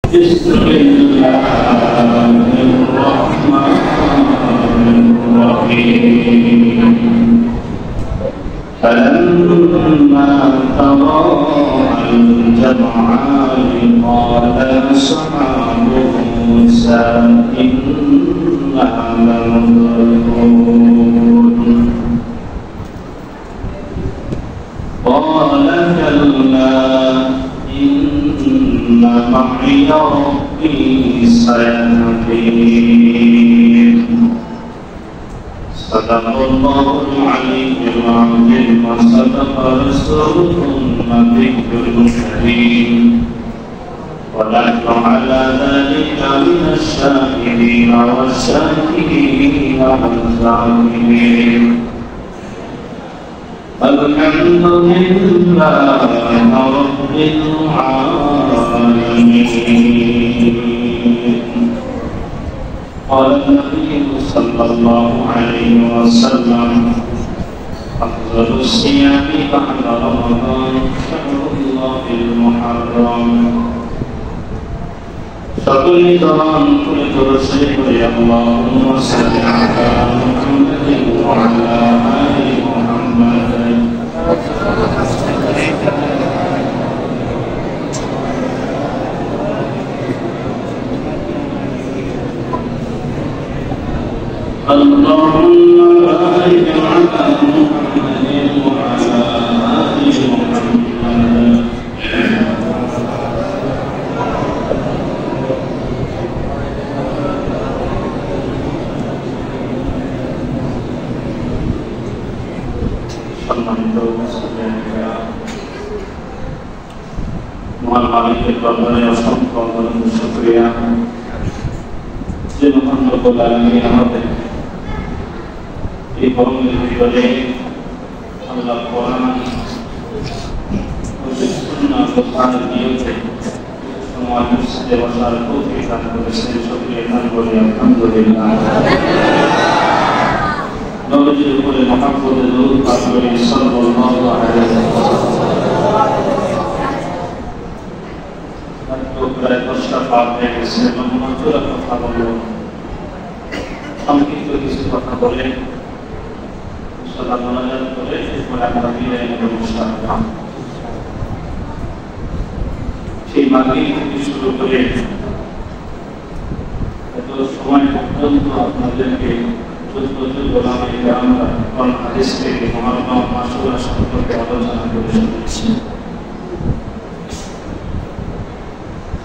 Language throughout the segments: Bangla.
بسم الله الرحمن الرحيم فلما تراءى الجمعان قال أصحاب موسى إنا لمدركون قال كلا إن معي ربي سيهدين صدق الله العلي العظيم وصدق رسوله النبي الكريم ونحن على ذلك من الشاهدين والشاكرين والذاكرين الحمد لله رب العالمين. قال النبي صلى الله عليه وسلم أفضل الصيام بعد رمضان شهر الله المحرم. সকলে তখন করে দরুদ পড়ি আল্লাহুম্মা সাল্লি আলা মুহাম্মাদিন ওয়া আলা আলি মুহাম্মাদ। اللهم بارك على محمد وعلى آل محمد. মহান মালিকের দরবারে অসংখ্য শুকরিয়া যে মহান রব্বুল আলামিন আমাদের এই গরমের ভিতরে আল্লাহ কোরআন ও সুন্নাহ কোরআনের নিয়তে সময় মসজিদে বসার তৌফিক দান করেছেন। শুকরিয়া দান করি আলহামদুলিল্লাহ। নবীজির উপরে মহব্বতে দরুদ পাঠ করি সাল্লাল্লাহু আলাইহি ওয়াসাল্লাম। প্রায় 10টা পাঠ হয়ে গেছে এবং মনোযোগের কথা বলবো, সংক্ষিপ্ত কিছু কথা বলে মনোযোগ করে এরপরে আমরা বিদায় নেব ইনশাআল্লাহ। সেই মাগরিব থেকে শুরু করে এত সময় পর্যন্ত আপনাদেরকে আমরা কোরআন হাদিস থেকে মহারম মাসুরা সম্পর্কে আলোচনা করে শুনেছি।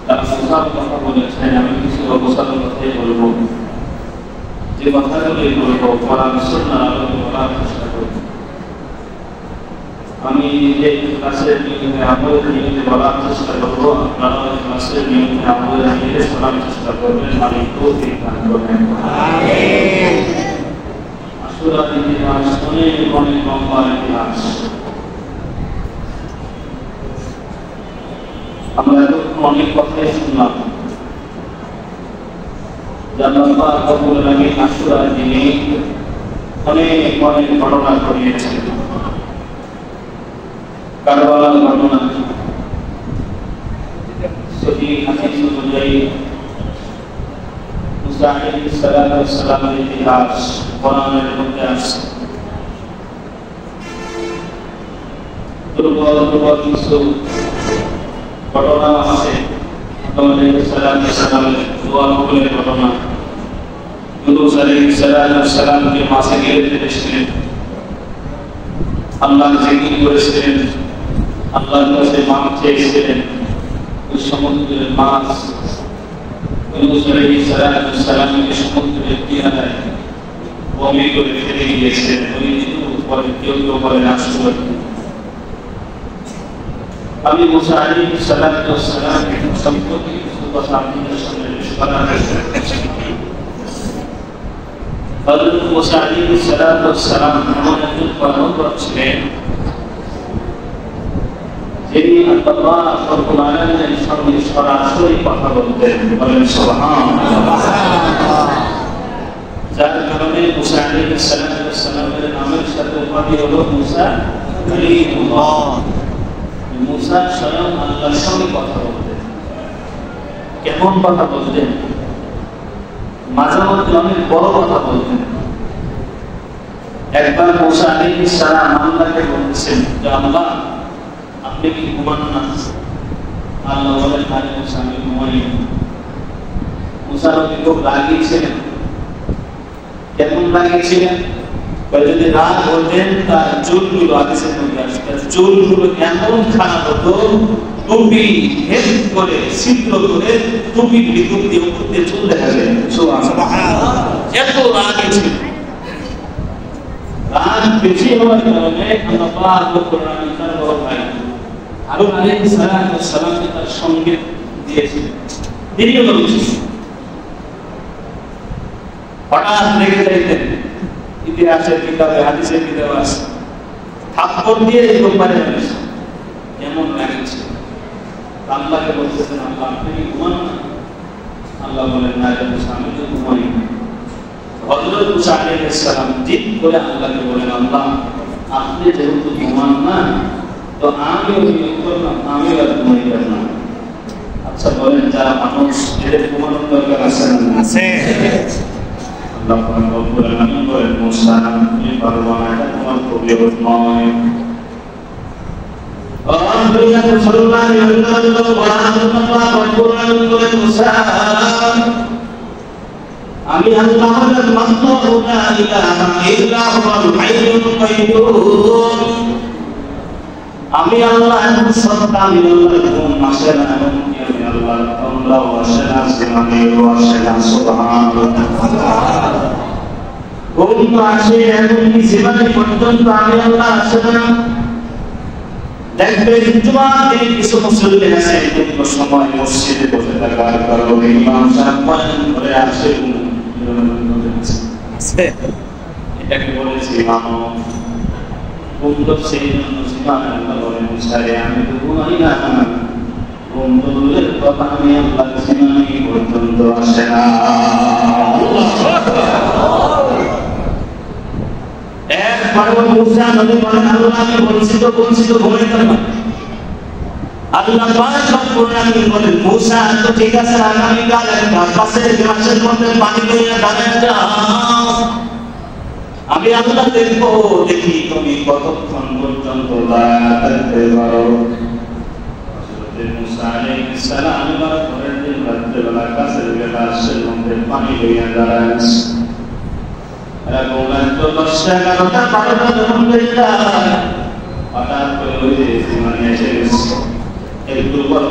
তারা বোঝার কথা বলেছেন, আমি কিছু অবসাদ কথাই বলবো, যে কথাগুলি বলবো কোরআন সুন্নাহর আলোকে বলার চেষ্টা করব। আমি যে ক্লাসের নিয়মে আমলের নিয়মে বলার চেষ্টা করবো, আপনারা ক্লাসের নিয়মে আমলের নিয়মে শোনার চেষ্টা করবেন। মালিক তৌফিক দান করবেন। আমিন। আশুরার ইতিহাস অনেক অনেক লম্বা ইতিহাস। আমরা এতক্ষণ অনেক কথাই শুনলাম। আল্লাহ রাব্বুল আলামিন আশুরার দিনে অনেক অনেক ঘটনা ঘটিয়েছেন। কারবালার ঘটনা, সহিহ হাদিস অনুযায়ী মুসা আলাইহিস সালামের ইতিহাস কোরআনের মধ্যে আছে। দুর্বল কিছু ঘটনা আছে। আলাইহিস সালামের দোয়া কবুলের ঘটনা, ইউনূস আলাইহিস সালামকে মাছে গিলে দিয়েছিলেন, আল্লাহ জিকির করেছিলেন, আল্লাহর কাছে মাপ চেয়েছিলেন। ওই সমুদ্রের মাছ ইউনূস আলাইহিস সালামকে সমুদ্রের কিনারায় বমি করে ফেলে গিয়েছিলেন। ওই পরে কেউ কেউ বলে আশুরা। আমি মুসা আলাইহিস সালামকে সম্পর্কে কিছু কথা আপনাদের সামনে পেশ করার চেষ্টা করছি। হযরত মুসা আলাইহিস সালাম এমন একজন পয়গম্বর ছিলেন যিনি আল্লাহ রাব্বুল আলামিনের সঙ্গে সরাসরি কথা বলতেন। বলেন সুবহানাল্লাহ। যার কারণে মুসা আলাইহিস সালামের নামের সাথে উপাধি হলো মুসা কালিমুল্লাহ। মুসা স্বয়ং আল্লাহর সঙ্গে কথা বলতেন। কেমন কথা বলতেন, মাঝে মধ্যে অনেক বড় কথা বলতেন। একবার মুসা আলাইহিস সালাম আল্লাহকে বলতেছেন যে আল্লাহ আপনি কি ঘুমান না? আল্লাহ বলেন আরে মুসা আমি ঘুমাই। মুসা নবী খুব রাগিয়েছিলেন। কেমন রাগিয়েছিলেন? যদি রাগ হতেন তার চুলগুলো হাদিসের মধ্যে আসে, তার চুলগুলো এমন খারাপ হতো, টুপি হেড করে ছিদ্র করে টুপির ভিতর দিয়ে উপর দিয়ে চুল দেখা যায়। সুবহানাল্লাহ, এত রাগী ছিল। রাগ বেশি হওয়ার কারণে আল্লাহ পাক কোরআনে তার বড় ভাই হারুন আলাইহিস সালামকে তার সঙ্গে দিয়েছিলেন। তিনিও নবী ছিলেন। হঠাৎ রেগে যাইতেন, ইতিহাসের কিতাবে হাদিসের কিতাবে আছে, থাপ্পড় দিয়ে এরকম পারে ফেলেছে। কেমন লাগছে? আল্লাহকে বলতেছেন আল্লাহ আপনি কি ঘুমান না? আল্লাহ বলেন না রে মুসা আমি তো ঘুমাই না। হযরত মুসা আলাইহিস সালাম জিদ করে আল্লাহকে বলেন আল্লাহ আপনি যেহেতু ঘুমান না তো আমিও নিয়ত করলাম আমিও আর ঘুমাইলাম না। আচ্ছা বলেন যারা মানুষ এদের ঘুমানোর দরকার আছে না? আছে। আল্লাহ রব্বুল আলামিন বলেন মুসা তুমি পারবা না, এটা তোমার প্রয়োজন নয়। আমি আল্লাহ আমি আল্লাহ এমন সত্তা, আমি আল্লাহ ঘুম আসে না, এমনকি আমি আল্লাহ কামড়াও আসে না, জীবনেও আসে না। সুবহানাল্লাহ, ঘুম আসে এমনকি জীবনে পর্যন্ত আমি আল্লাহ আসে না। দেখবেন জুমার দিন কিছু মুসল্লি আছে দীর্ঘ সময় মসজিদে বসে থাকার কারণে ইমাম সাহেব বয়ান করে আসে এটাকে বলেছি ইমামত। ঘুম তো সেই জন্য জীবনে আল্লাহ বলেন মুসারে আমি তো ঘুমাই না, ঘুম তো দূরের কথা আমি আল্লাহ জীবনে পর্যন্ত আসে না। একবার মুসা নবী বলেন আল্লাহ আমি বলছি তো ঘুমাইতাম না। আল্লাহ পাক রব্বুল আলামিন বলেন মুসা তো ঠিক আছে আগামী কাল একটা পাশের গ্লাসের মধ্যে পানি লইয়া দাঁড়ায় যাও, আমি আল্লাহ দেখবো দেখি তুমি কতক্ষণ পর্যন্ত দাঁড়ায় থাকতে পারো। হযরত মুসা আলাইহিস সালাম পরের দিন রাত্রিবেলা কাছের গ্লাসের মধ্যে পানি লইয়া দাঁড়ায়। হঠাৎ করে ওই যে জীবনে এসে গেছে, একটু পর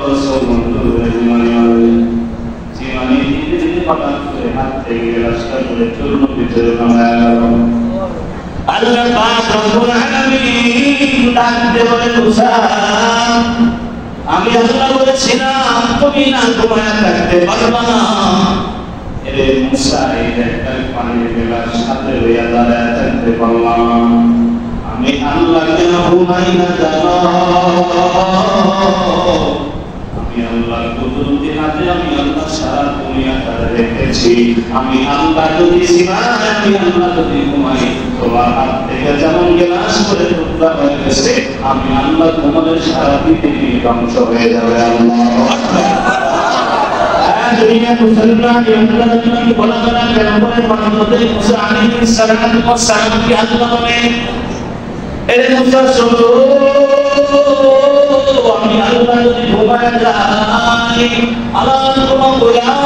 জীবনে ধীরে ধীরে হঠাৎ করে হাত থেকে রাস্তা করে চূর্ণ ভিতরে নামায় গেল। আল্লাহ পাক রব্বুল আলামিন ডাক দিয়ে বলেন মুসা আমি আল্লাহ বলেছিলাম তুমি না ঘুমায় থাকতে পারবা না। এরে মুসা এই একটা পানির গ্লাস সাথে লইয়া দাঁড়ায় থাকতে পারলাম, আমি আল্লাহ কেন ঘুমাই না জানো? আমি আল্লাহর কুদরতি হাতে আমি আল্লাহ সারা দুনিয়াটা রেখেছি। আমি আল্লাহ যদি সীমায় আমি আল্লাহ যদি ঘুমাই তোমার হাত থেকে যেমন গ্লাস করে টুকরা হয়ে গেছে, আমি আল্লাহ তোমাদের সারা পৃথিবী ধ্বংস হয়ে যাবে। আল্লাহু আকবার। দুনিয়া মুসলমান ইমানদারকে বলা করা পেগম্বরের মানবতে মুসা আলাইহিস সালাম কি আল্লাহ বলেন এরে মুসা শোনো আমি আল্লাহ যদি ঘুমায় যাই আল্লাহ তোমার গোলাম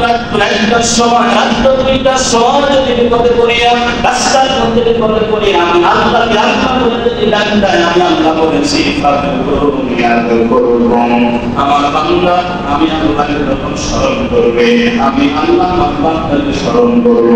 রাত 2টার সময় রাত 2টার সময় যদি বিপদে পড়িয়া রাস্তার মধ্যে বিপদে পড়িয়া আমি আল্লাহকে আল্লাহ বলে যদি ডাক দেয় আমি আল্লাহ বলেছি আমার বান্দা আমি আল্লাহকে যখন স্মরণ করবে আমি আল্লাহ আমার বান্দাকে স্মরণ করব।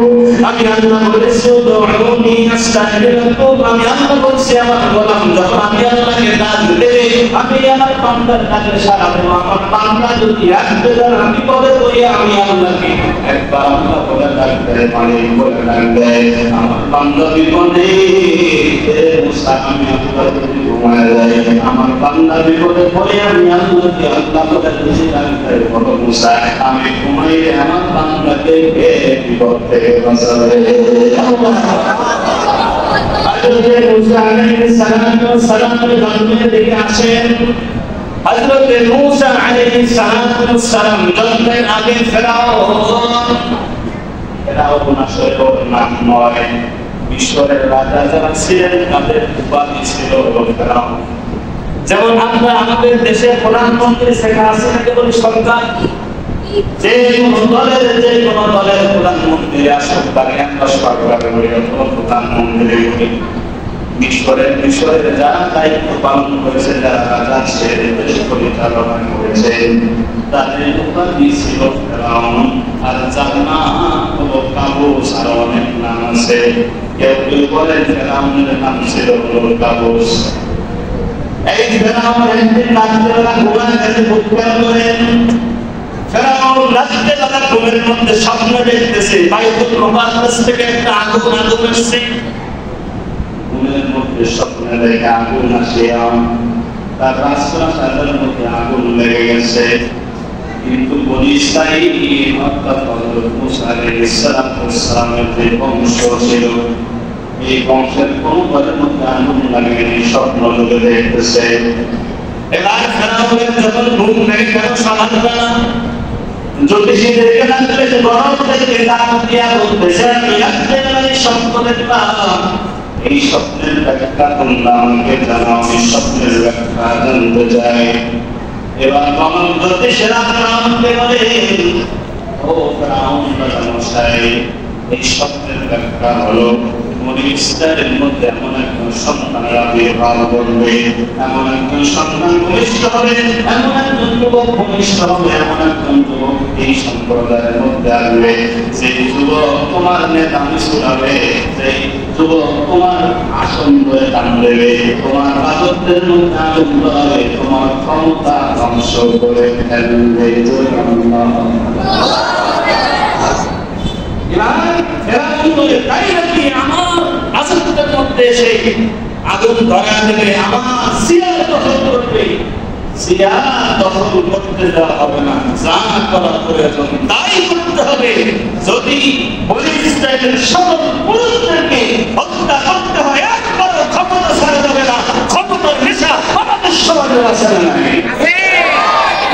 আমি আল্লাহ বলেছি উদউনি আস্তাগফির লাকুম, আমি আল্লাহ বলছি আমার গোলাম যখন আমি আল্লাহকে ডাক দেবে আমি আমার বান্দার ডাকে সাড়া দেব। আমার বান্দা যদি একবার আমি বলে বলি আমি আল্লাহকে একবার আল্লাহ বলে ডাক দেয় পানি বলে ডাক দেয় আমার বান্দা বিপদে মুসা আমি আল্লাহ যদি ঘুমায় যায় আমার বান্দা বিপদে পড়ে আমি আল্লাহকে আল্লাহ বলে যদি ডাক দেয় বলো মুসা আমি ঘুমাইলে আমার বান্দাকে বিপদ থেকে বাঁচাবে। মুসা আলাইহিস সালামের বান্দা দেখে আসেন হযরত মূসা আলাইহিস সালাম জন্মের আগে ফেরাউন আসলে ওর নাম নয়, মিশরের রাজা যারা ছিলেন তাদের উপাধি ছিল ফেরাউন। যেমন আমরা আমাদের দেশের প্রধানমন্ত্রী শেখ হাসিনাকে বলি সরকার, যে কোনো দলের প্রধানমন্ত্রী আসুক তাকে আমরা সরকার বলি অথবা প্রধানমন্ত্রী বলি। মিশরের যারা দায়িত্ব পালন করেছে, যারা রাজা ছেড়ে দেশ পরিচালনা করেছে, তাদের উপাধি ছিল ফেরাউন। আর যার নাম হলো কাবুস, আর অনেক নাম আছে। কেউ কেউ বলেন ফেরাউনের নাম ছিল হলো কাবুস। এই ফেরাউন একদিন রাত্রেবেলা ঘুমায় গেছে, বুঝতে করেন ফেরাউন রাত্রেবেলা ঘুমের মধ্যে স্বপ্ন দেখতেছে বাইতুল মুকাদ্দাস থেকে একটা আগুন আসছে। ঘুমের মধ্যে স্বপ্ন দেখে আগুন আসে, তার রাজপ্রাসাদের মধ্যে আগুন লেগে গেছে। কিন্তু বনী ইসরাঈল অর্থাৎ হযরত মূসা আলাইহিস সালামের যে বংশ ছিল, এই বংশের কোন ঘরের মধ্যে আগুন লাগেনি, স্বপ্ন যোগে দেখতেছে। এবার ফেরাউনের যখন ঘুম ভেঙে গেল সকালবেলা, জ্যোতিষীদেরকে ডাকলে যে গরম থেকে ডাক দিয়া বলতেছে, আমি রাত্রেবেলায় স্বপ্ন দেখলাম, এই স্বপ্নের ব্যাখ্যা তোমরা আমাকে জানাও, আমি স্বপ্নের ব্যাখ্যা জানতে চাই। এবার তখন জ্যোতিষীরা ফেরাউনকে বলে, ও ফেরাউন রাজা মশাই, এই স্বপ্নের ব্যাখ্যা হলো বনী ইসরাঈলের মধ্যে এমন একজন সন্তান আবির্ভাব করবে, এমন একজন সন্তান ভূমিষ্ঠ হবে, এমন একজন যুবক ভূমিষ্ঠ হবে, এমন একজন যুবক এই সম্প্রদায়ের মধ্যে আসবে, যে যুবক তোমার নেতা মিছিল হবে, যে যুবক তোমার আসন ধরে টান দেবে, তোমার রাজত্বের মধ্যে আনন্দ হবে, তোমার ক্ষমতা ধ্বংস করে ফেলবে। রাজত্বের মধ্যে এসে আগুন ধরা দেবে, আমার সিয়ার দখল করবে। সিয়ার দখল করতে দেওয়া হবে না, যা করার প্রয়োজন তাই করতে হবে। যদি বনী ইসরাঈলের সকল পুরুষদেরকে হত্যা করতে হয়, একবারও ক্ষমতা ছাড়া যাবে না। ক্ষমতার নেশা আমাদের সমাজের আছে না?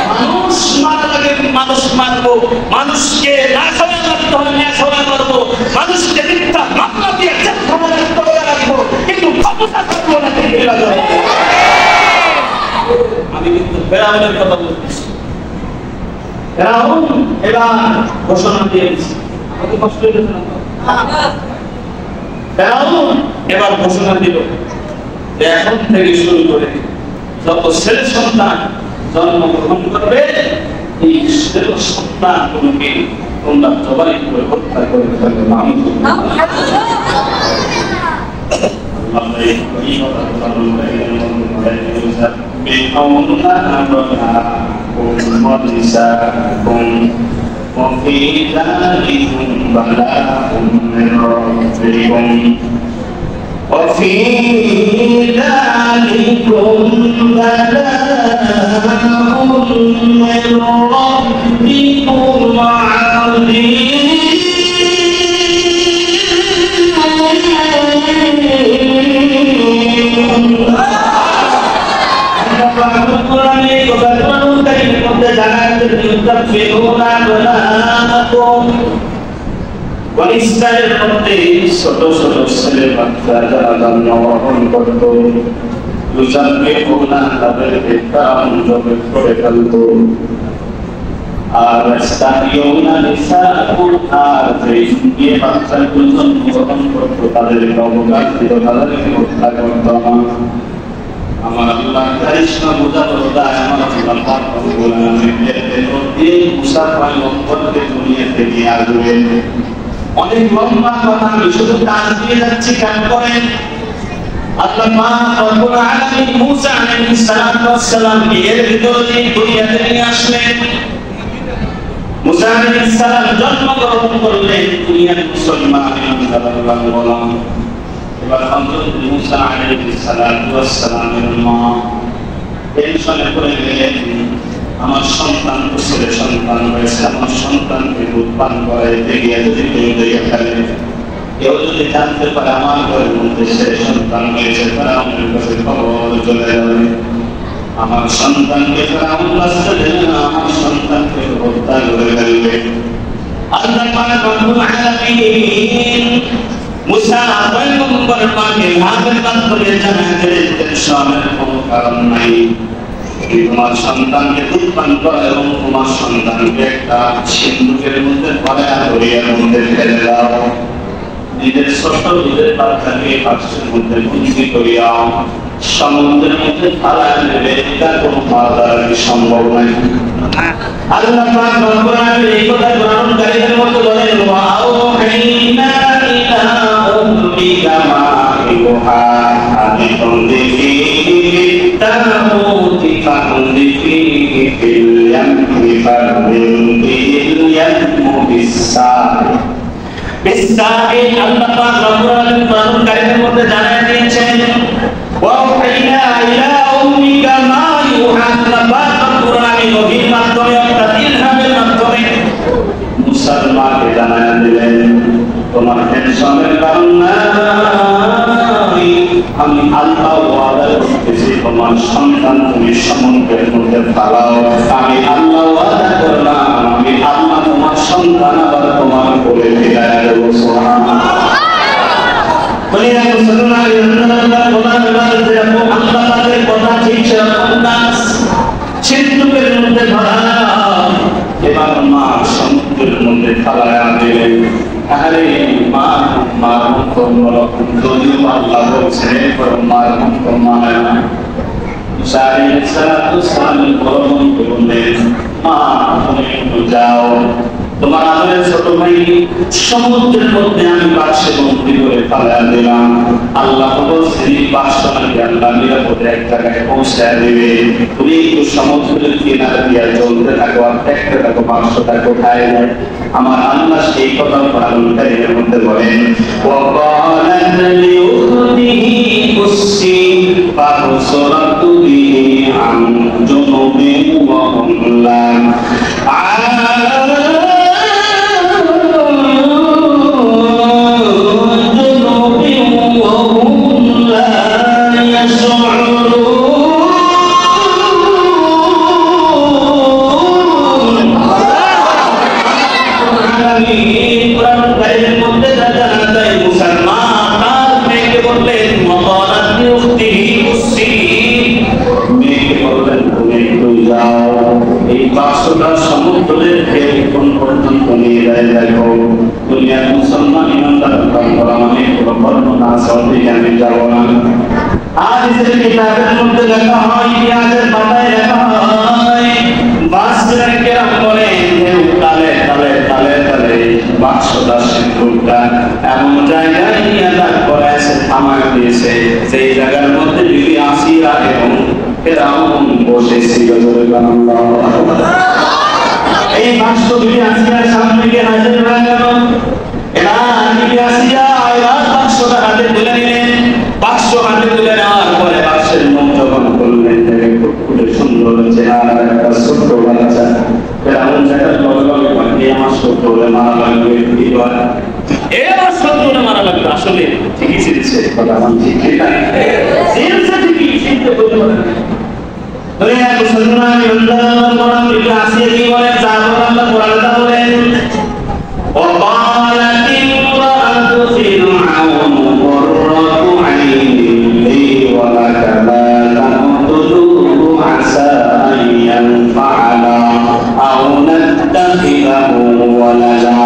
মানুষ মারা লাগে, মানুষ মারবো, মানুষকে না খাওয়া মারতে হয়, না খাওয়া মারবো, মানুষকে মিথ্যা মামলা দিয়ে জেলখানায় করে রাখবো, কিন্তু ক্ষমতা থাকবো না। আমি কিন্তু ফেরাউনের কথা বলতেছি। ফেরাউন এবার ঘোষণা দিয়ে দিচ্ছে, আমাকে কষ্ট হয়ে গেছে না? ফেরাউন এবার ঘোষণা দিল যে এখন থেকে শুরু করে যত ছেলে সন্তান জন্মগ্রহণ করবে, এই ছেলে সন্তানগুলোকে তোমরা জবাই করে হত্যা করে ফেলবে। وفي ذلكم بلاء من ربكم وفي ذلكم بلاء من ربكم عظيم ইসরায়েলের মধ্যে ছোট ছোট ছেলে বাচ্চা যারা জন্মগ্রহণ করত, তাদেরকে করে ফেলত। আর যে বাচ্চাগুলো জন্মগ্রহণ করত তাদেরকে অবকাশ দিত, তাদেরকে হত্যা করত। আমার আল্লাহ কারিশমা মুজাবর দায় আমার আল্লাহ পাক রব্বুল আলামিনের দিয়ে মুসা পয়গম্বরকে দুনিয়া থেকে আসবে। অনেক লম্বা কথা, আমি শুধু কাজ দিয়ে যাচ্ছি, কেন করেন? আল্লাহ পাক রব্বুল আলামিন মুসা আলাইহিস সালাম এর ভিতরে দুনিয়াতে নিয়ে আসলেন। মুসা আলাইহিস সালাম জন্মগ্রহণ করলেন, দুনিয়ার মুসলমান ইমানদার গোলাম। এবার হযরত মূসা আলাইহিস সালামের মা টেনশনে পড়ে গেলেন, আমার সন্তান তো ছেলে সন্তান হয়েছে, আমার সন্তানকে দুধ পান করাইতে গিয়ে যদি কেউ দেখে ফেলে, কেউ যদি জানতে পারে আমার ঘরের মধ্যে ছেলে সন্তান হয়েছে, তারা আমাদের কাছে খবর চলে যাবে। আমার সন্তানকে ফেরাউন বাঁচতে দেবে না, আমার সন্তানকে হত্যা করে ফেলবে। আল্লাহ পাক রব্বুল আলামিন মুসা পয়গম্বর পাকের হাতের মাধ্যমে জানায় দিলেন টেনশনের কোনো কারণ নাই। তোমার সন্তানকে দুধ পান করো এবং তোমার সন্তানকে একটা সিন্ধুকের মধ্যে ভরা দরিয়ার মধ্যে ফেলে দাও। নিজের ছোট দুধের বাচ্চাকে পাশের মধ্যে বন্দি করিয়া সমুদ্রের মধ্যে ফালায় দেবে, এটা কোনো মার দ্বারা সম্ভব নয়। আল্লাহ পাক রব্বুল আলামিন এই কথা কোরআনকারীদের মধ্যে বলেন, ওয়া আওহাইনা ইলা উম্মিকা মা ইউহা আনিকুনদিফি তামুতি ফাকুনদিফি ফিল ইয়ামি ফাকুনদিফিল ইয়ামু বিসাই। আল্লাহ পাক রব্বুল আলামিন কোরআনকারীদের মধ্যে জানায় দিয়েছেন, ওয়া আওহাইনা ইলা উম্মিকা মা ইউহা। আল্লাহ পাক রব্বুল আলামিন নবীর মাধ্যমে অর্থাৎ ইলহামের মাধ্যমে মুসার মাকে জানায় দিলেন, তোমার টেনশনের কারণ নাই, আমি আল্লাহ ওয়াদা করতেছি তোমার সন্তান তুমি সমুদ্রের মধ্যে ফালাও। আমি আল্লাহ ওয়াদা করলাম, আমি আল্লাহ তোমার সন্তান আবার তোমার কোলে ফিরায় দেব। সুবহানাল্লাহ। কথা ঠিক সেরকম কাজ, সিন্ধুকের মধ্যে ভরা, এবার মা সমুদ্রের মধ্যে ফালায়া দিলেন। আরে মা মার মুখ যদিও আল্লাহ বলছে মার মুখ মানে না। মা তুমি একটু যাও, তোমার আমাদের ছোট ভাই সমুদ্রের মধ্যে আমি বাক্সে বন্দি করে ফালায়া দিলাম। আল্লাহ বলছেন বাক্স নাকি আল্লাহ নিরাপদে এক জায়গায় পৌঁছায় দেবে। তুমি একটু সমুদ্রের কিনারে দিয়ে চলতে থাকো আর দেখতে থাকো বাক্সটা কোথায় যায়। আমার আল্লাহ সেই কথা কোরআনের মধ্যে বলেন, وَقَالَتْ لِأُخْتِهِ قُصِّي فَبَصَرَتْ بِهِ عَنْ جُنُبٍ وَهُمْ لَا সমুদ্রের কোন পর্যন্ত নিয়ে যায় দেখো। দুনিয়ার মুসলমান ইমানদার অনেক বর্ণনা আছে, আমি যাব না। হাদিসের কিতাবের মধ্যে লেখা হয়, ইতিহাসের পাতায় লেখা হয়, বাসরা কেরাম বলেন তালে তালে তালে তালে বাক্সটা সিন্ধুকটা এমন জায়গায় নিয়ে দাঁড় করাইছে, থামায় দিয়েছে, সেই জায়গার মধ্যে বিবি আসিয়া এবং ফেরাউন বসেছিল। এই বাক্স বিবি আসিয়ার সামনে গিয়ে হাজির হয়ে গেল। এরা বিবি আসিয়া এবার বাক্সটা হাতে তুলে নিলেন। বাক্স হাতে তুলে নেওয়ার পরে বাক্সের মুখ যখন খুললেন, খুব সুন্দর চেহারা একটা ছোট্ট বাচ্চা। ফেরাউন সেটার লগে লগে বলে, আমার শত্রুরে মারা লাগবে, কি হয় এবার শত্রুরে মারা লাগবে। আসলে ঠিকই ছিলছে কথা, ঠিক ছিলছে, ঠিকই চিনতে বলতে পারে। দুনিয়া মুসলমান ইমানদার কোরআন বিবি আসিয়া কি বলেন, যা বলেন আল্লাহ কোরআনে বলেন, وقالت امرأة فرعون قرة عين لي ولك لا تقتلوه عسى أن ينفعنا أو نتخذه ولدا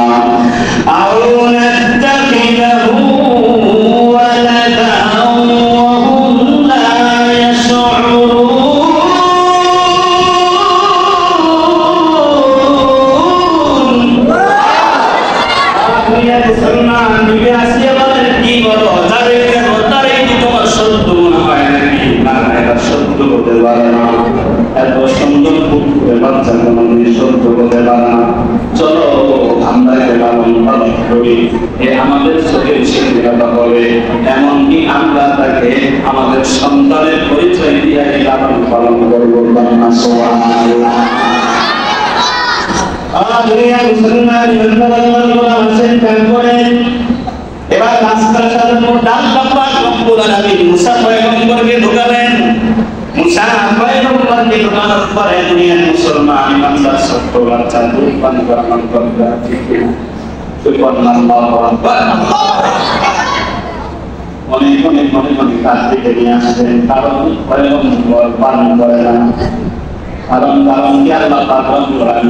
وهم لا يشعرون। চলো আমরা আমাদের চোখের শিক্ষিতা হবে, এমনকি আমরা তাকে আমাদের সন্তানের পরিচয় দিয়ে লালন পালন করবো। এবার রাস্তার সাথে ডাল মুসা পয়গম্বরকে ঢোকালেন। মুসা পয়গম্বর নির্মাণ করে দুনিয়ার মুসলমান বান্দা ছোট বাচ্চা দুধ পান করা মান করবে ঠিক না সুবহানাল্লাহু আকবার অনেক অনেক অনেক অনেক কাজ থেকে নিয়ে আসছেন কারণ পয়গম্বর পালন করে না কারণ কি আল্লাহ পালন করেন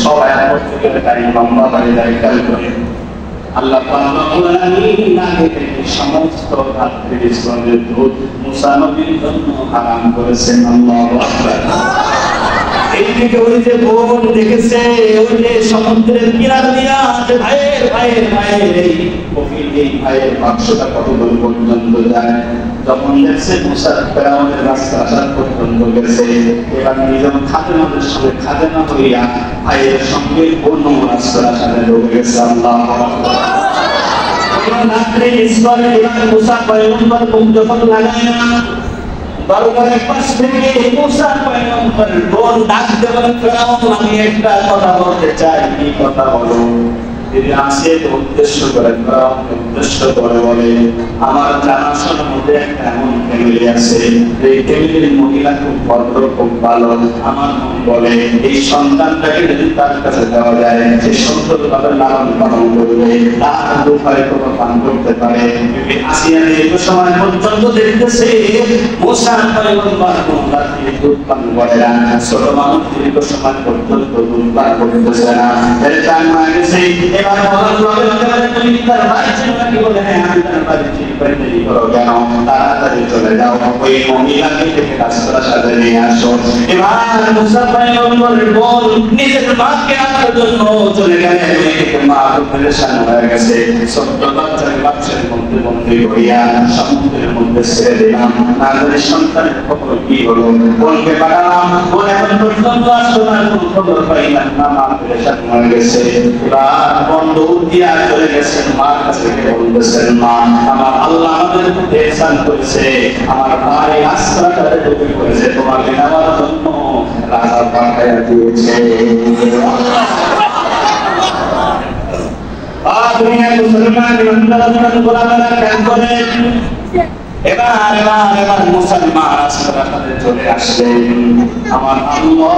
সবাই করতে গেলে তাই লম্বা বাড়ি দাঁড়িয়ে করে আল্লাহ সমস্ত রাত্রির দুধ মুসা নবীর জন্য হারাম করেছেন আল্লাহু আকবার এইদিকে ওই যে বোন দেখেছে ওই যে সমুদ্রের কিনার দিয়া যে ভাইয়ের ভাইয়ের ভাইয়ের এই কফিল এই ভাইয়ের বাক্সটা কত দূর পর্যন্ত যায় যখন দেখছে মুসা ফেরাউনের রাস্তা আসার পর্যন্ত গেছে এবার নিজের খাদেমাদের সঙ্গে খাদেমা হইয়া ভাইয়ের সঙ্গে বোন রাস্তার সাথে ঢুকে গেছে আল্লাহু আকবার রাত্রে ইসরায়েল ইমাম মুসা পয়গম্বর যখন লাগায় না দরবারের পাশ থেকে মুসা পয়গম্বর বোন ডাক দেবেন ফেরাউন আমি একটা কথা বলতে চাই কি কথা বলো তিনি আসে উদ্দেশ্য করে ফেরাউন উদ্দেশ্য করে বলে আমার জানাশোনার মধ্যে একটা এমন ফ্যামিলি আছে এই ফ্যামিলির মহিলা খুব ভদ্র খুব ভালো আমার মন বলে এই সন্তানটাকে যদি তার কাছে দেওয়া যায় সে সুন্দরভাবে লালন পালন করবে তার দুঃখে কোনো পান করতে পারে আসিয়া দীর্ঘ সময় পর্যন্ত দেখতেছে মুসা পয়গম্বর রাত্রি দুধ পান করে না ছোট মানুষ দীর্ঘ সময় পর্যন্ত দুধ পান করতেছে না এর টান মাগেছে এবার বলার তুমি তার ভাই ছিল নাকি বলে হ্যাঁ আমি তার ভাই ছিল দেরি করো কেন তাড়াতাড়ি চলে যাও ওই মহিলাকে থেকে রাস্তার সাথে নিয়ে আসো এবার মুসা পয়গম্বর বল নিজের মাকে আনার জন্য চলে গেলেন এদিকে মা পরেশান হয়ে গেছে ছোট্ট বাচ্চাকে বাচ্চার মধ্যে বন্দী করিয়া সমুদ্রের মধ্যে ছেড়ে দিলাম নাগরিক সন্তানের খবর কি হলো বোনকে পাঠালাম বোন এখন পর্যন্ত আসলো না কোনো খবর পাইলাম না মা পরেশান হয়ে গেছে এবার বন্ধু দিয়া চলে গেছেন মার কাছে বলতেছেন মা আমার আল্লাহ আমাদের প্রতি ihsan করেছে আমার ভাই রাস্তাটাতে ঢুকে পড়েছে তোমাকে নেওয়ার জন্য রাজা পাঠাইয়া দিয়েছে দুনিয়ার মুসলমান ইমানদার গোলামেরা কেন করে এবার মুসলমান রাস্তাটাতে চলে আসলেন আমার আল্লাহ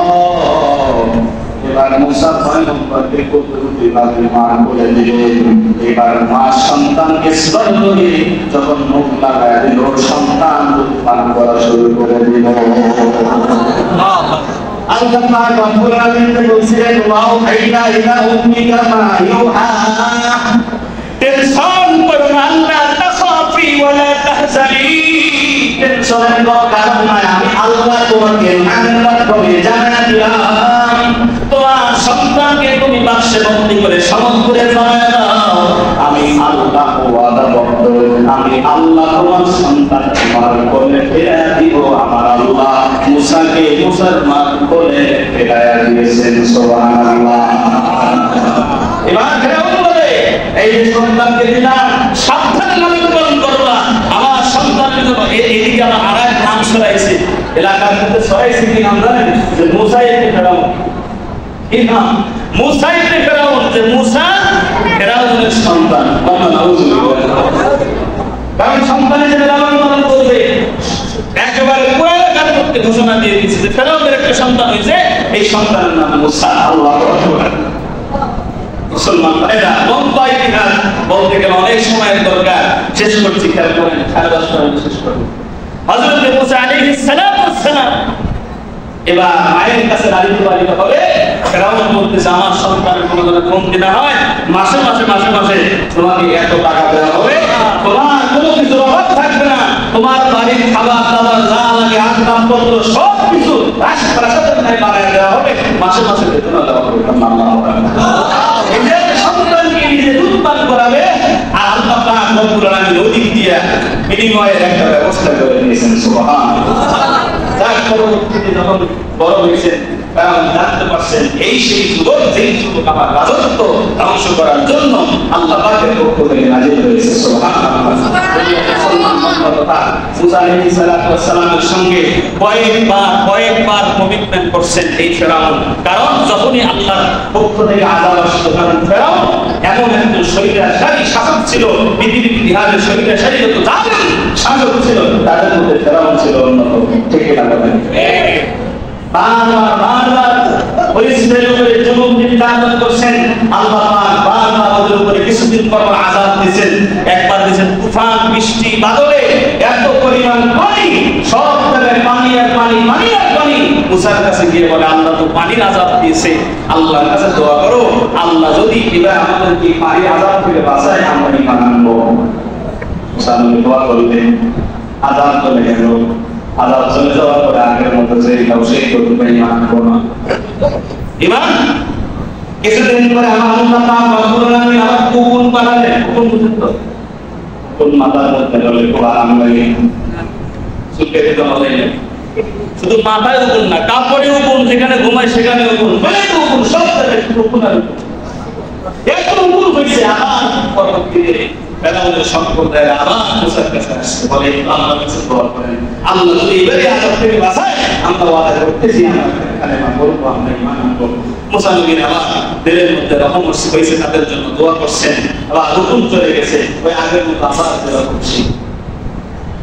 এবার মুসা পয়গম্বরকে কুদরতিভাবে মার করে দিলেন এবার মা সন্তানকে স্পর্শ করে যখন মুখ লাগায় দিল সন্তান দুধ পান করা শুরু করে দিল আল্লাহ পাক রব্বুল আলামিন বলেছিলেন ওয়াও হাইনা ইলা উম্মিকা মা ইউহা টেনশন করো না আল্লাহ তাখাফি ওয়ালা তাহজানি টেনশনের কোনো কারণ নাই আমি আল্লাহ তোমাকে আল্লাহ করে জানা দিলাম তোমার সন্তানকে তুমি বাক্সে বন্দী করে সমুদ্রে ফেলে দাও আমি আল্লাহ ওয়াদাবদ্ধ আমি আল্লাহ তোমার সন্তান তোমার কোলে ফেলে দিব আমার আল্লাহ মুসাকে মুসলমান কোলে ফেলে দিয়েছেন সুবহানাল্লাহ এবার ফেরাউন বলে এই যে সন্তানকে দিলাম সাবধানে লালন পালন করবা আমার সন্তানের জন্য এদিকে আমার আরেক নাম ছড়াইছে এলাকার মধ্যে ছড়াইছে কি নাম জানেন যে মুসা ইবনে ফেরাউন এই নাম মুসা ইবনে ফেরাউন যে মুসা ফেরাউনের সন্তান কারণ সন্তানের যে লালন পালন করবে একেবারে পুরো এলাকার মধ্যে ঘোষণা দিয়ে দিয়েছে যে ফেরাউনের একটা সন্তান হয়েছে এই সন্তানের নাম মুসা আল্লাহু আকবার মুসলমান ভাইরা লম্বা ইতিহাস বলতে গেলে অনেক সময়ের দরকার শেষ করছি খেয়াল করেন 10:30 শেষ করব হযরত মুসা আলাইহিস সালাম এবার মায়ের কাছে দাঁড়িয়ে হবে ফেরাউন বলতেছে আমার সন্তানের কোনো কমতি না হয় মাসে তোমাকে এত টাকা দেওয়া হবে তোমার কোনো কিছু অভাব থাকবে না তোমার বাড়ির খাবার দাবার যা লাগে আসবাবপত্র সব কিছু রাজপ্রাসাদের ন্যায় বানিয়ে দেওয়া হবে মাসে বেতন দেওয়া হবে আল্লাহু আকবার এই যে সন্তানকে নিজে দুধ পান করাবে আর আল্লাহ পাক রব্বুল আলামিন ওদিক দিয়ে বিনিময়ের একটা ব্যবস্থা করে দিয়েছেন সুবহানাল্লাহ যার পরবর্তীতে যখন বড় হয়েছেন কারণ জানতে পারছেন এই সেই যুবক যেই যুবক আমার রাজত্ব ধ্বংস করার জন্য আল্লাহ পাকের পক্ষ থেকে নাজিল হয়েছে সুবহানাল্লাহ মুসা আলাইহিস সালামের সঙ্গে কয়েকবার কমিটমেন্ট করছেন এই ফেরাউন কারণ যখনই আল্লাহর পক্ষ থেকে আযাব আসতো কারণ ফেরাউন এমন একজন শরীরাশালী শাসক ছিল, পৃথিবীর ইতিহাসের শরীরাশালী যত জালেম শাসক ছিল তাদের মধ্যে ফেরাউন ছিল অন্যতম। ঠিক না বলেন? বারবার ইসরায়েলের উপরে জুলুম নির্যাতন করছেন। আল্লাহ পাক বারবার ওদের উপরে কিছুদিন পর আযাব দিয়েছেন। একবার দিয়েছেন তুফান, বৃষ্টি, বাদলে এত পরিমাণ পানি, সব জায়গায় পানি আর পানি, পানি আর পানি। মুসার কাছে গিয়ে বলে আল্লাহ তো পানির আযাব দিয়েছে, আল্লাহর কাছে দোয়া করো, আল্লাহ যদি এবার আমাদেরকে পানির আযাব থেকে বাঁচায় আমরা ঈমান আনবো। মুসা নবী দোয়া করলেন, আযাব চলে গেল। আল্লাহ চলে যাওয়ার পরে আগের মতো যে সেই করবে ঈমান আনবো না। ঈমান কিছুদিন পরে আমার আল্লাহ পাক রব্বুল আলামিন আবার কুকুন বানালেন। কুকুন বুঝেন তো? কুকুন মাথার মধ্যে ধরে খুব আরাম লাগে, চুলকে দিতে হবে। শুধু মাথায় উকুন না, কাপড়ে উকুন, যেখানে ঘুমায় সেখানে উকুন, বলে তো উকুন, সব জায়গায় উকুন আর উকুন। এত উকুন হয়েছে। আবার পরবর্তীতে ফেরাউনের সম্প্রদায় আবার মুসার কাছে আসছে, বলে আল্লাহর কাছে দোয়া করেন, আল্লাহ যদি এবারে আযাব থেকে বাঁচায় আমরা ওয়াদা করতেছি আমরা কালেমা বলবো, আমরা ঈমান আনবো। মুসা নবীর আবার দিলের মধ্যে রহম হয়েছে, তাদের জন্য দোয়া করছেন। আবার হুকুম চলে গেছে, ওই আগের মতো আবার দোয়া করছি।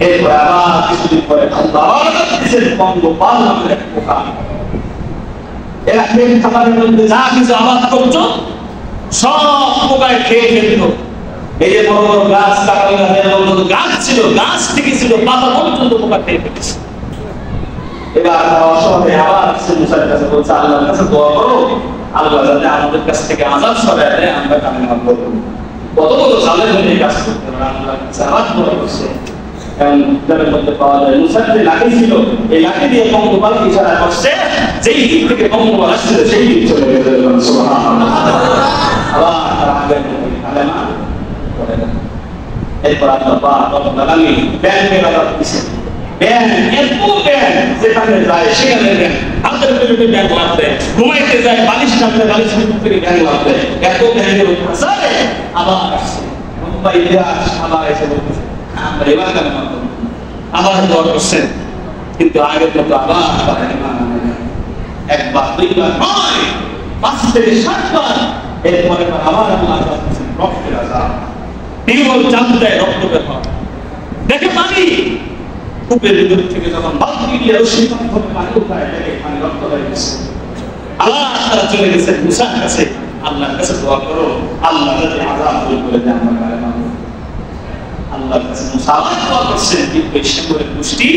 এরপর আবার কিছুদিন পরে আল্লাহ দিয়েছেন পঙ্গপাল নামের এক পোকা। এরা খেয়ে খাবারের মধ্যে যা কিছু আবাদ করতো সব পোকায় খেয়ে ফেলত। এই যে বড় বড় গাছ, কাঁঠাল গাছের মতো গাছ ছিল, গাছ থেকে ছিল পাতা পর্যন্ত পোকা খেয়ে ফেলেছে। এবার তারা অসহায় আবার মুসার কাছে বলছে আল্লাহর কাছে দোয়া করো, আল্লাহ যাতে আমাদের কাছ থেকে আযাব সরায় দেয়, আমরা কালেমা পড়ব। কত বড় জালেম হয়ে কাজ করতে পারে, আল্লাহর কাছে আবার দোয়া করছে। কারণ কিতাবের মধ্যে পাওয়া যায় মুসার যে লাঠি ছিল, এই লাঠি দিয়ে পঙ্গপালকে ইশারা করছে, যেই দিক থেকে পঙ্গপাল আসছিল সেই দিক চলে গেছে। সুবহানাল্লাহ। আবার তারা আগের মতো কালেমা পড়ে না। এরপর আল্লাহ পাক রব্বুল আলামিন ব্যাংকের আযাব দিয়েছেন। ব্যাংক এত ব্যাংক যেখানে যায় সেখানে ব্যাংক, হাতের পেটে ব্যাংক লাগবে, ঘুমাইতে যায় বালিশ টানতে বালিশের উপরে ব্যাংক লাগবে, এত ব্যাংকের উপরে আবার আসছে। মুম্বাই ইতিহাস আবার এসে বলতেছে আমরা এবার কালেমা পড়ব, আবার দোয়া করছেন। কিন্তু আগের মতো আবার ঈমান আনে একবার দুইবার নয়, 5 থেকে 7 বার। এরপরে আবার আল্লাহ দিয়েছেন রক্তের আযাব। টিউবওয়েল চাপ দেয়, রক্ত বের হয়, দেখে পানি কূপের ভিতর থেকে যখন বালতি দিয়ে রশির মাধ্যমে পানি উঠায় দেখে পানি রক্ত বের হচ্ছে। আল্লাহ তারা চলে গেছে মুসার কাছে, আল্লাহর কাছে দোয়া করো, আল্লাহ যাতে আযাব দূর করে দেন, আমরা কালেমা পড়ব। আল্লাহর কাছে মুসা আবার দোয়া করছেন, কিন্তু এই সাগরের গোষ্ঠী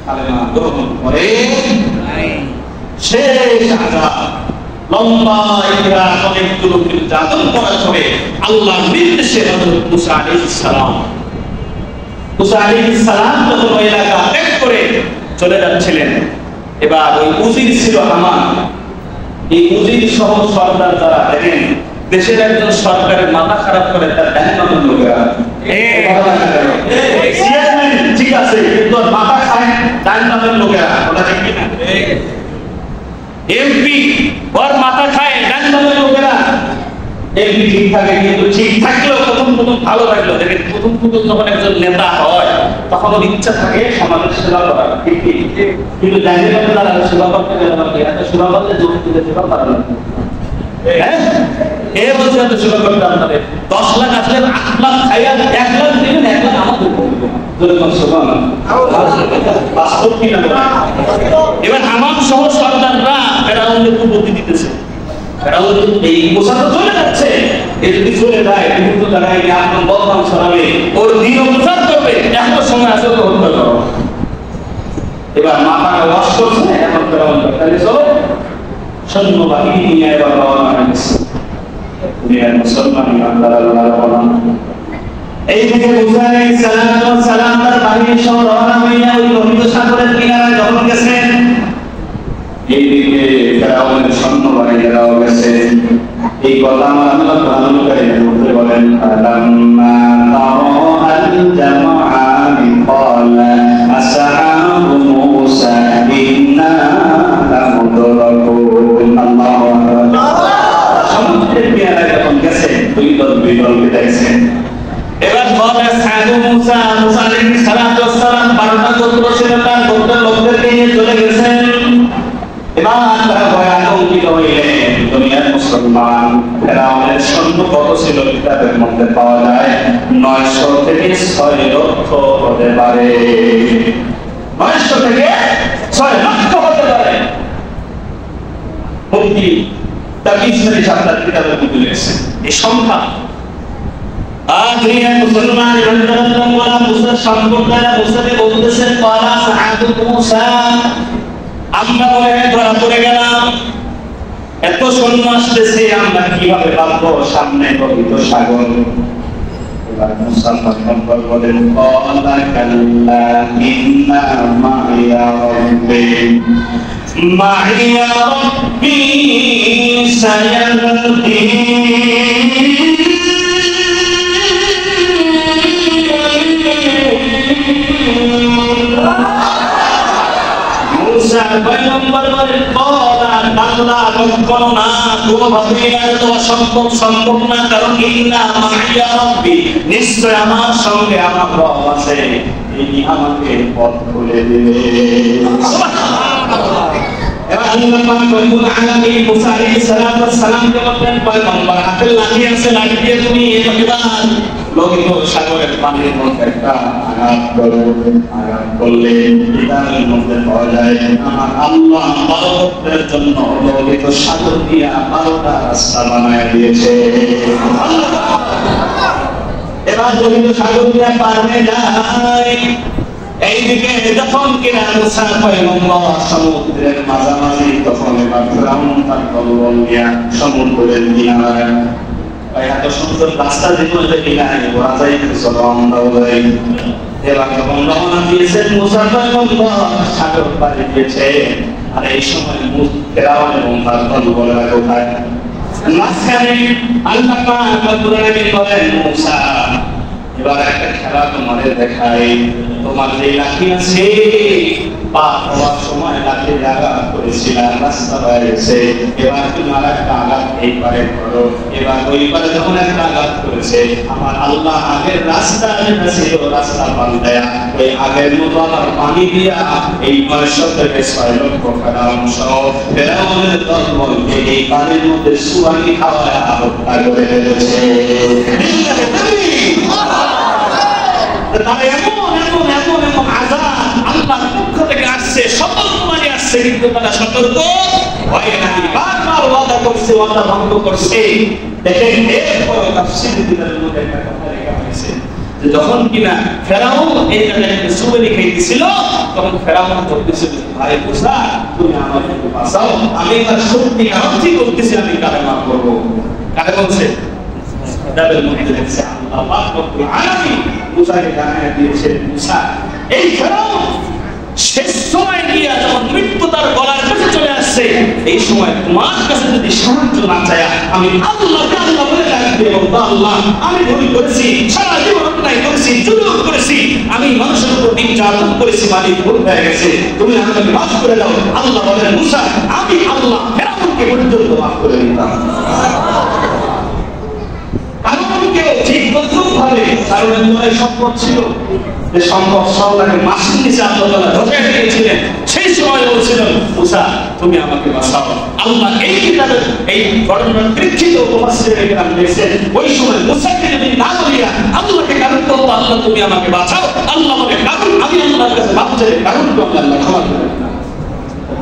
কালেমা গ্রহণ করে নাই। শেষ আযাব, লম্বা ইতিহাস, অনেকগুলো নির্যাতন করার পরে আল্লাহর নির্দেশে হযরত মুসা আলাইহিস সালাম যখন ওই এলাকা ত্যাগ করে চলে যাচ্ছিলেন, এবার ওই উজির ছিল হামান। এই উজির সহ সরকার যারা দেখেন, দেশের একজন সরকারের মাথা খারাপ করে তার ডাইনামের লোকেরা, ঠিক আছে, কিন্তু মাথা খায় ডাইনামের লোকেরা, ওটা ঠিক কিনা? এমপি ওর মাথা খায় ডাইনামের লোকেরা। এমপি ঠিক থাকে, কিন্তু ঠিক থাকলেও প্রথম ভালো লাগলো। দেখেন প্রথম যখন একজন নেতা হয় তখন ওর ইচ্ছা থাকে সমাজের সেবা করার, ঠিক কিন্তু ডাইনামের দ্বারা সেবা করতে গেলে এত সেবা করলে জমি তুলে সেবা করা লাগবে। এ বলছে এত সেবা করতে আপনাদের 10 লাখ আসলে 8 লাখ খাইয়া 1 লাখ দিবেন, 1 লাখ আমাদের এবার হামান সহ সরকাররা ফেরাউনকে বুদ্ধি দিতেছে। ফেরাউন এই মুসা তো চলে যাচ্ছে, এই যদি চলে যায় বিভিন্ন জায়গায় আপনার বদনাম ছড়াবে, ওর দিন প্রচার করবে, এত সময় আছে তো হত্যা করো। এবার মাথাটা ওয়াশ করছে, এখন ফেরাউন তাহলে চলো সৈন্যবাহিনী নিয়ে এবার রওনা হয়েছে। দুনিয়ার মুসলমান ইমানদার আল্লাহর গোলাম। এইদিকে মুসা আলাইহিস সালাম তার বাহিনী সহ রওনা হইয়া ওই লোহিত সাগরের কিনারায় যখন গেছেন, এইদিকে ফেরাউনের সৈন্যবাহিনীরাও গেছে। এই কথা আমার আল্লাহ কোরআনুল কারীমের মধ্যে বলেন, ফালাম্মা তারাআল জামআনি ক্বালা আসহাবু মুসা ইন্না লামুদরাকুন। আল্লাহু আকবার। সমুদ্রের কিনারায় যখন গেছে দুই দল দেখছেন। এবার বলে আসহাবু মুসা, মুসা আলাইহিস সালাম 12টা গোত্র ছিল, তার গোত্রের লোকদেরকে নিয়ে চলে গেছেন। এবার তারা ভয়ে আতঙ্কিত হইলেন, দুনিয়ার মুসলমান। ফেরাউনের সৈন্য কত ছিল কিতাবের মধ্যে পাওয়া যায় 900 থেকে 6 লক্ষ হতে পারে। 900 থেকে 6 লক্ষ হতে পারে। মুফতি তাকিসের সাথে কিতাবের মধ্যে লিখেছেন এই সংখ্যা। আখিরে মুসলমান ইমানদাররা ওরা মুসা সম্পর্কে মুসাকে বলতেছেন পালা সাহাবু মুসা, আমরা বলে ধরা পড়ে গেলাম, এত সৈন্য আসতেছে আমরা কিভাবে পাবো সামনে পবিত্র সাগর। এবার মুসা পয়গম্বর বলেন পালা কাল্লা ইন্না মাইয়া রাব্বি মাইয়া রাব্বি সায়াহদিন। পয়গম্বর বলেন বলা বাংলা কখনো না, কোনোভাবে সম্ভব না, কারণ ইন্না মাইয়া রাব্বি, নিশ্চয় আমার সঙ্গে আমার রব আছে, তিনি আমাকে পথ খুলে দেবে। এবার আল্লাহ পাক রব্বুল আলামিন মুসা আলাইহিস সালামকে বললেন পয়গম্বর হাতে লাঠি আছে, লাঠি দিয়ে তুমি এবার লোহিত সাগরের পানির মধ্যে একটা আঘাত করলে কিতাবের মধ্যে পাওয়া যায় আমার আল্লাহ বারকতের জন্য লোহিত সাগর দিয়ে 12টা রাস্তা বানায় দিয়েছে। এবার লোহিত সাগর দিয়ে পার হয়ে যায়। এইদিকে যখন কিনা মুসা পয়গম্বর সমুদ্রের মাঝামাঝি, তখন এবার ফিরআউন তার দলবল নিয়ে সমুদ্রের কিনারায় এত সুন্দর রাস্তা যেগুলো কিনারে ওরা যাইতেছে আমরাও যাই। এবার যখন রওনা দিয়েছেন মুসা পয়গম্বর সাগর পাড়ি দিয়েছে, আর এই সময় ফিরআউন এবং তার দলবলেরা কোথায়? মাঝখানে আল্লাহ পাক রব্বুল আলামিন বলেন মুসা এবার একটা খেলা তোমাদের দেখাই, তোমার যে লাঠি আছে পা হওয়ার সময় লাঠি আঘাত করেছিল রাস্তা হয়েছে, এবার তুমি আর একটা আঘাত এই পারে করো। এবার ওই পারে যখন একটা আঘাত করেছে আমার আল্লাহ আগের রাস্তা যেটা ছিল রাস্তা পাল্টায়া ওই আগের মতো আমার পানি দিয়া এই 900 থেকে 6 লক্ষ ফেরাউন সহ ফেরাউনের দলবলকে এই পানির মধ্যে সুয়ানি খাওয়ায় হত্যা করে ফেলেছে। তারা এমন এমন এমন এমন আযাব আল্লাহর পক্ষ থেকে আসছে, সতর্কবাণী আসছে, কিন্তু তারা সতর্ক হয় না, বারবার ওয়াদা করছে, ওয়াদা ভঙ্গ করছে। দেখেন এরপরে তাফসীর দিনের মধ্যে একটা কথা লেখা হয়েছে যে যখন কিনা ফেরাউন এই জায়গায় সুবলি খাইতেছিল, তখন ফেরাউন বলতেছিল ভাই মুসা তুমি আমাকে একটু বাঁচাও, আমি তার সত্যি আরতি করতেছি, আমি কালেমা করব। কালে বলছে কিতাবের মধ্যে লেখছে আল্লাহ পাক রব্বুল আলামিন মুসাকে জানিয়ে দিয়েছেন মুসা এই ফেরাউন শেষ সময় গিয়া যখন মৃত্যু তার গলার কাছে চলে আসছে, এই সময় তোমার কাছে যদি সাহায্য না চায় আমি আল্লাহকে আল্লাহ বলে ডাকতে বলবো আল্লাহ আমি ভুল করেছি, সারা জীবন অন্যায় করেছি, জুলুম করেছি, আমি মানুষের উপর নির্যাতন করেছি, মালিক ভুল হয়ে গেছে, তুমি আমাকে মাফ করে দাও। আল্লাহ বলেন মুসা আমি আল্লাহ ফেরাউনকে পর্যন্ত মাফ করে দিতাম। ঠিক ভাবে কারণ সম্পদ ছিল যে সম্পদ সহকারে মাসির নিচে আল্লাহ ঢোকে দিয়েছিলেন, সেই সময় বলছিলেন মুসা তুমি আমাকে বাঁচাও। আল্লাহ এই কিতাবের এই ঘটনার প্রেক্ষিতে মুফাসসিরিনে কেরাম লিখেছেন ওই সময় মুসাকে যদি না বলিয়া আল্লাহকে কারণ করতো আল্লাহ তুমি আমাকে বাঁচাও, আল্লাহ বলে কারণ আমি আল্লাহর কাছে মাফ চাই, কারণ করলে আল্লাহ ক্ষমা করে দেন।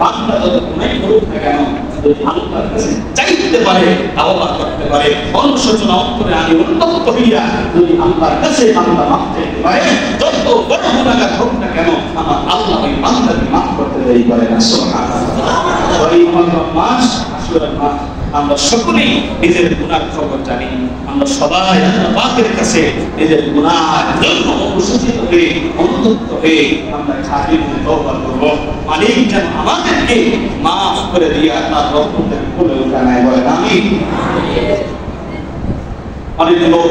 বান্দা যত গুনাহ করুক না কেন যদি আল্লাহর কাছে চাইতে পারে, তাওবা করতে পারে, অনুশোচনা অন্তরে আমি উন্নত হইয়া যদি আল্লাহর কাছে বান্দা মাফ চাইতে পারে, যত বড় গুনাহগার হোক না কেন আমার আল্লাহ ওই বান্দাকে মাফ করতে দেরি করে না। সুবহানাল্লাহ। ওই মুহররম মাস আশুরার মাস আমরা সকলেই নিজের গুনার খবর জানি, আমরা সবাই আল্লাহ পাকের কাছে নিজের গুনার জন্য অনুশোচিত হয়ে অনুতপ্ত হয়ে আমরা খালি তওবা করব, মালিক যেন আমাদেরকে মাফ করে দিয়া তার রহমতের কোলে উঠায় বলেন আমিন। অনেক লোক